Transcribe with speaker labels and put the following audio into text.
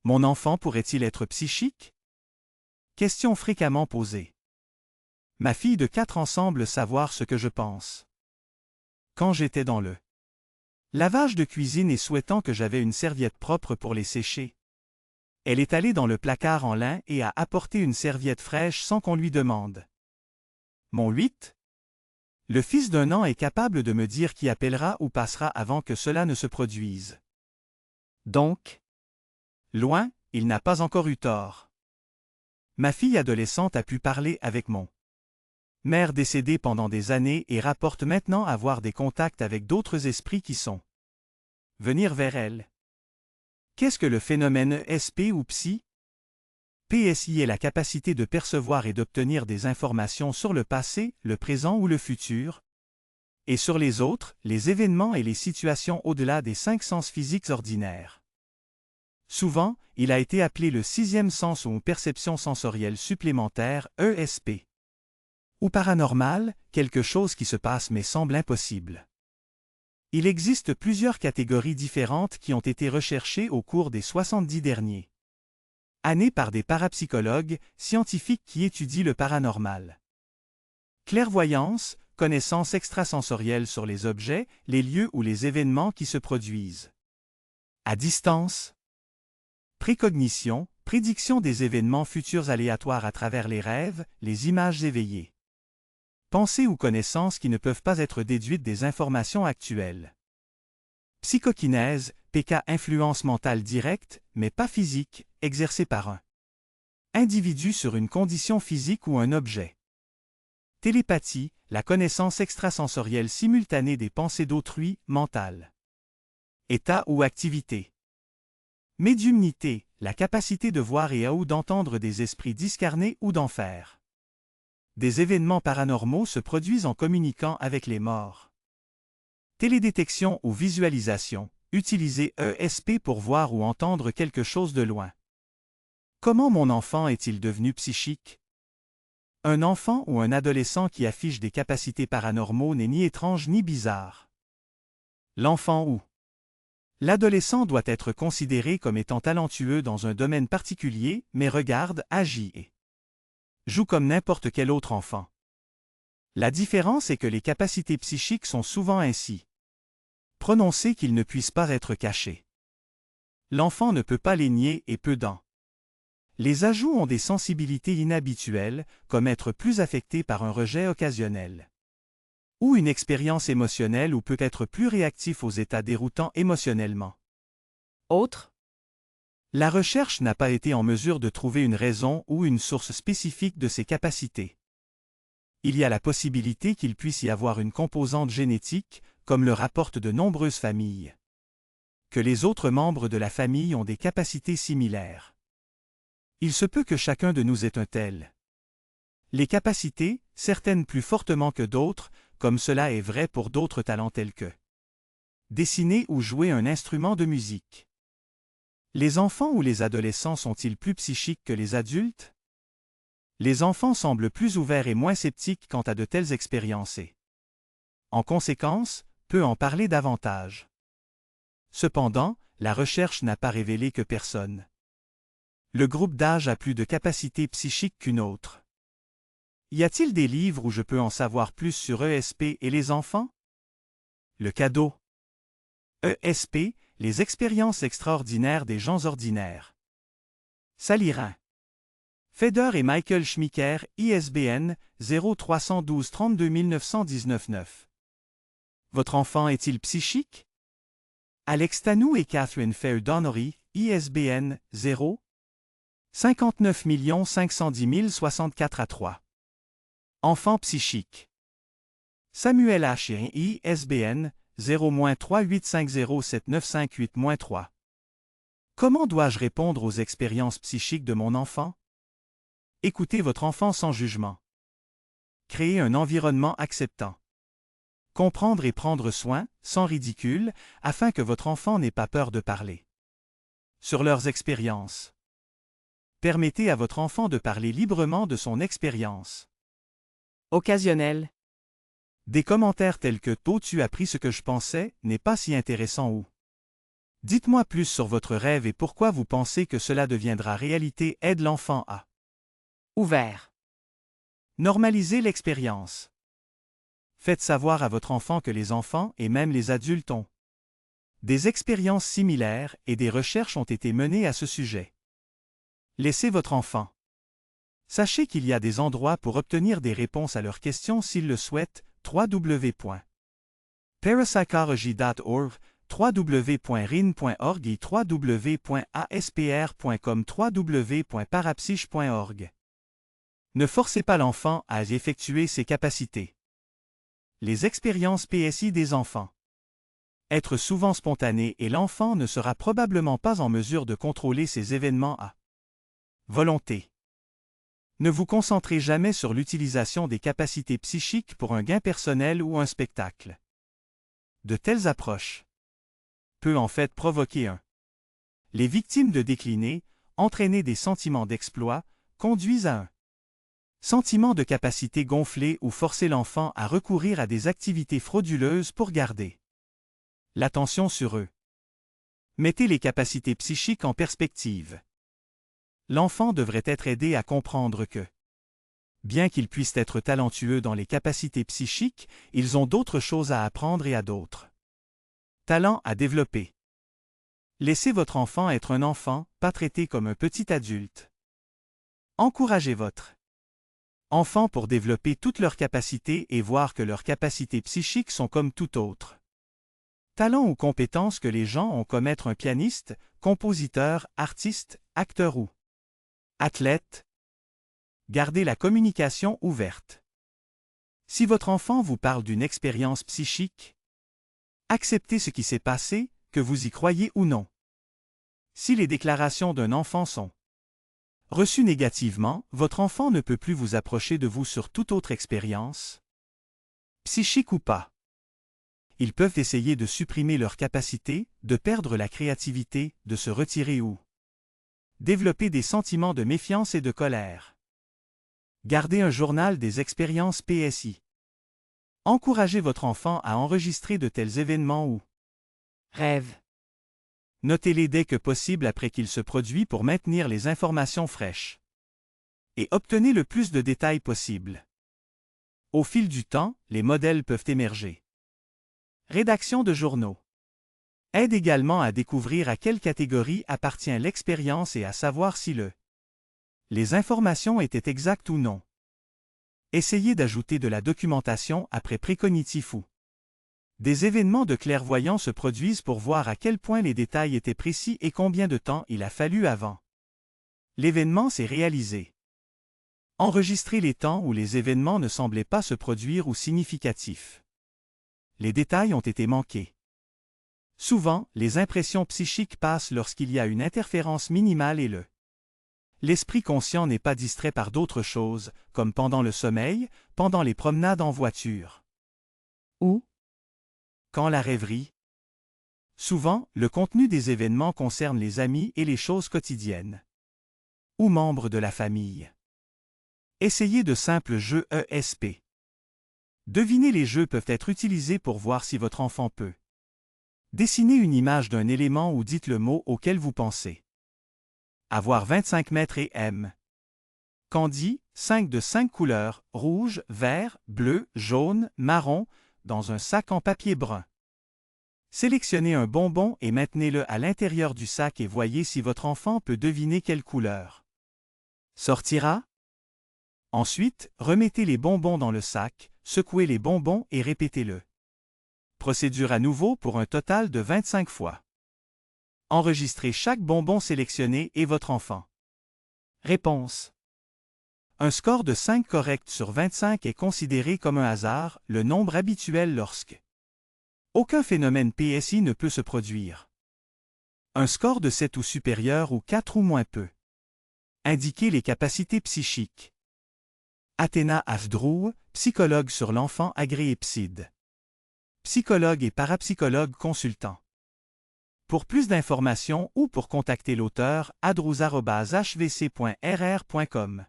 Speaker 1: Mon enfant pourrait-il être psychique? Question fréquemment posée. Ma fille de 4 ans semble savoir ce que je pense. Quand j'étais dans le lavage de cuisine et souhaitant que j'avais une serviette propre pour les sécher, elle est allée dans le placard en lin et a apporté une serviette fraîche sans qu'on lui demande. Mon 8. Le fils d'1 an est capable de me dire qui appellera ou passera avant que cela ne se produise. Donc, loin, il n'a pas encore eu tort. Ma fille adolescente a pu parler avec mon mère décédée pendant des années et rapporte maintenant avoir des contacts avec d'autres esprits qui sont venir vers elle. Qu'est-ce que le phénomène ESP ou psy? PSI est la capacité de percevoir et d'obtenir des informations sur le passé, le présent ou le futur, et sur les autres, les événements et les situations au-delà des 5 sens physiques ordinaires. Souvent, il a été appelé le 6e sens ou perception sensorielle supplémentaire, ESP. Ou paranormal, quelque chose qui se passe mais semble impossible. Il existe plusieurs catégories différentes qui ont été recherchées au cours des 70 derniers années par des parapsychologues, scientifiques qui étudient le paranormal. Clairvoyance, connaissance extrasensorielle sur les objets, les lieux ou les événements qui se produisent à distance. Précognition, prédiction des événements futurs aléatoires à travers les rêves, les images éveillées. Pensées ou connaissances qui ne peuvent pas être déduites des informations actuelles. Psychokinèse, PK influence mentale directe, mais pas physique, exercée par un individu sur une condition physique ou un objet. Télépathie, la connaissance extrasensorielle simultanée des pensées d'autrui, mentale. État ou activité. Médiumnité, la capacité de voir et ou d'entendre des esprits discarnés ou d'enfer. Des événements paranormaux se produisent en communiquant avec les morts. Télédétection ou visualisation, utiliser ESP pour voir ou entendre quelque chose de loin. Comment mon enfant est-il devenu psychique? Un enfant ou un adolescent qui affiche des capacités paranormaux n'est ni étrange ni bizarre. L'enfant ou l'adolescent doit être considéré comme étant talentueux dans un domaine particulier, mais regarde, agit et joue comme n'importe quel autre enfant. La différence est que les capacités psychiques sont souvent ainsi prononcées qu'ils ne puissent pas être cachées. L'enfant ne peut pas les nier et peut dans les ajouts ont des sensibilités inhabituelles, comme être plus affecté par un rejet occasionnel ou une expérience émotionnelle ou peut être plus réactif aux états déroutants émotionnellement. Autre. La recherche n'a pas été en mesure de trouver une raison ou une source spécifique de ces capacités. Il y a la possibilité qu'il puisse y avoir une composante génétique, comme le rapportent de nombreuses familles. Que les autres membres de la famille ont des capacités similaires. Il se peut que chacun de nous ait un tel. Les capacités, certaines plus fortement que d'autres, comme cela est vrai pour d'autres talents tels que dessiner ou jouer un instrument de musique. Les enfants ou les adolescents sont-ils plus psychiques que les adultes? Les enfants semblent plus ouverts et moins sceptiques quant à de telles expériences et, en conséquence, peut en parler davantage. Cependant, la recherche n'a pas révélé que personne. Le groupe d'âge a plus de capacités psychiques qu'une autre. Y a-t-il des livres où je peux en savoir plus sur ESP et les enfants? Le cadeau. ESP, les expériences extraordinaires des gens ordinaires. Salirin. Feder et Michael Schmicker, ISBN 0312 32 919 9. Votre enfant est-il psychique? Alex Tanou et Catherine Fair Donnery, ISBN 0 59 510 064 à 3. Enfant psychique. Samuel H. ISBN 0-385079558-3. Comment dois-je répondre aux expériences psychiques de mon enfant? Écoutez votre enfant sans jugement. Créer un environnement acceptant. Comprendre et prendre soin, sans ridicule, afin que votre enfant n'ait pas peur de parler sur leurs expériences. Permettez à votre enfant de parler librement de son expérience. Occasionnel. Des commentaires tels que « Tôt tu as appris ce que je pensais » n'est pas si intéressant ou Dites-moi plus sur votre rêve et pourquoi vous pensez que cela deviendra réalité. Aide l'enfant à
Speaker 2: Ouvert.
Speaker 1: normaliser l'expérience. Faites savoir à votre enfant que les enfants et même les adultes ont des expériences similaires et des recherches ont été menées à ce sujet. Laissez votre enfant. Sachez qu'il y a des endroits pour obtenir des réponses à leurs questions s'il le souhaite. www.parapsychology.org, www.rin.org et www.aspr.com, www.parapsych.org. Ne forcez pas l'enfant à effectuer ses capacités. Les expériences PSI des enfants. Être souvent spontané et l'enfant ne sera probablement pas en mesure de contrôler ses événements à volonté. Ne vous concentrez jamais sur l'utilisation des capacités psychiques pour un gain personnel ou un spectacle. De telles approches peuvent en fait provoquer les victimes de décliner, entraîner des sentiments d'exploit, conduisent à un sentiment de capacité gonflé ou forcer l'enfant à recourir à des activités frauduleuses pour garder l'attention sur eux. Mettez les capacités psychiques en perspective. L'enfant devrait être aidé à comprendre que, bien qu'ils puissent être talentueux dans les capacités psychiques, ils ont d'autres choses à apprendre et à d'autres talents à développer. Laissez votre enfant être un enfant, pas traité comme un petit adulte. Encouragez votre enfant pour développer toutes leurs capacités et voir que leurs capacités psychiques sont comme tout autre talent ou compétence que les gens ont comme être un pianiste, compositeur, artiste, acteur ou athlète. Gardez la communication ouverte. Si votre enfant vous parle d'une expérience psychique, acceptez ce qui s'est passé, que vous y croyez ou non. Si les déclarations d'un enfant sont reçues négativement, votre enfant ne peut plus vous approcher de vous sur toute autre expérience, psychique ou pas. Ils peuvent essayer de supprimer leur capacité, de perdre la créativité, de se retirer ou développer des sentiments de méfiance et de colère. Gardez un journal des expériences PSI. Encouragez votre enfant à enregistrer de tels événements ou
Speaker 2: Rêve.
Speaker 1: notez-les dès que possible après qu'il se produit pour maintenir les informations fraîches. Et obtenez le plus de détails possible. Au fil du temps, les modèles peuvent émerger. Rédaction de journaux. Aide également à découvrir à quelle catégorie appartient l'expérience et à savoir si les informations étaient exactes ou non. Essayez d'ajouter de la documentation après précognitif ou des événements de clairvoyance se produisent pour voir à quel point les détails étaient précis et combien de temps il a fallu avant l'événement s'est réalisé. Enregistrez les temps où les événements ne semblaient pas se produire ou significatifs. Les détails ont été manqués. Souvent, les impressions psychiques passent lorsqu'il y a une interférence minimale et l'esprit conscient n'est pas distrait par d'autres choses, comme pendant le sommeil, pendant les promenades en voiture.
Speaker 2: Ou
Speaker 1: Quand la rêverie. Souvent, le contenu des événements concerne les amis et les choses quotidiennes. Ou membres de la famille. Essayez de simples jeux ESP. Deviner les jeux peuvent être utilisés pour voir si votre enfant peut dessiner une image d'un élément ou dites le mot auquel vous pensez. Avoir 25 mètres et M. Candy, 5 de 5 couleurs, rouge, vert, bleu, jaune, marron, dans un sac en papier brun. Sélectionnez un bonbon et maintenez-le à l'intérieur du sac et voyez si votre enfant peut deviner quelle couleur sortira. Ensuite, remettez les bonbons dans le sac, secouez les bonbons et répétez-le. Procédure à nouveau pour un total de 25 fois. Enregistrez chaque bonbon sélectionné et votre enfant. Réponse. Un score de 5 correct sur 25 est considéré comme un hasard, le nombre habituel lorsque aucun phénomène PSI ne peut se produire. Un score de 7 ou supérieur ou 4 ou moins peut indiquer les capacités psychiques. Athéna Afdrou, psychologue sur l'enfant agréé PSID. Psychologue et parapsychologue consultant. Pour plus d'informations ou pour contacter l'auteur, adrous@hvc.rr.com.